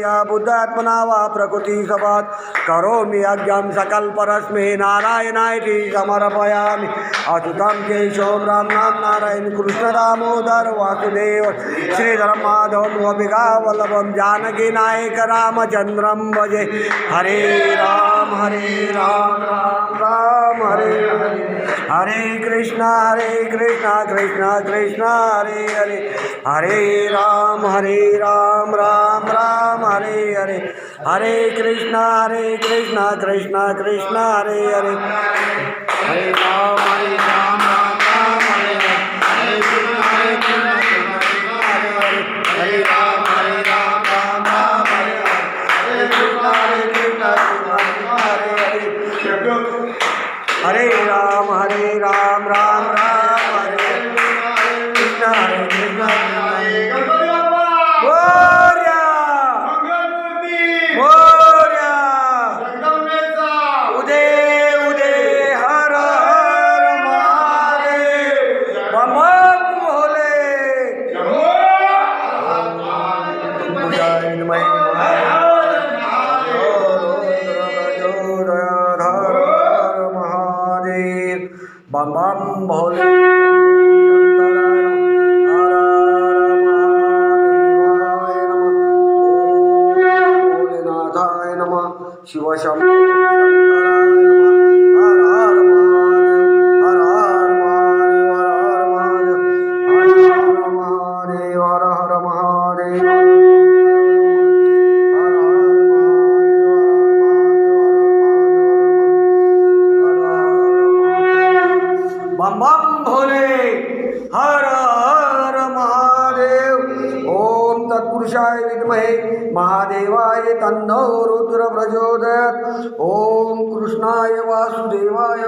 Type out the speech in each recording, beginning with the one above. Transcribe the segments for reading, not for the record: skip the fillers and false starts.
या बुद्धात्मना वा प्रकृति सभात करोमि यज्ञं सकल्परस्मै नारायणाय समर्पयामि अच्युतं केशवं राम नाम नारायण कृष्ण दामोदर वासुदेव श्रीधर माधव गोपिका वल्लभं जानकी नायक रामचंद्रं भजे हरे राम राम राम हरे हरे कृष्णा कृष्णा कृष्णा हरे हरे हरे राम राम राम हरे हरे हरे कृष्णा कृष्णा कृष्णा हरे हरे हरे राम राम राम हरे हरे हरे कृष्णा हरे राम राम हरे हरे कृष्णा हरे हरे हरे राम राम हरे कृष्णा कृष्णा बम बम भोले भोलेनाथाय नमः शिव शंभो हर हर महादेव हर हर महादेव बम बम भोले हर हर महादेव ओम तत्पुरुषाय विद्महे महादेवाय तन्नो रुद्र प्रचोदयात् ओम कृष्णाय वासुदेवाय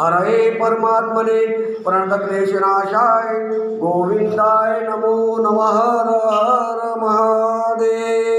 हरये परमात्मने प्रणतक्लेशनाशाय गोविंदाय नमो नमः हर हर महादेव।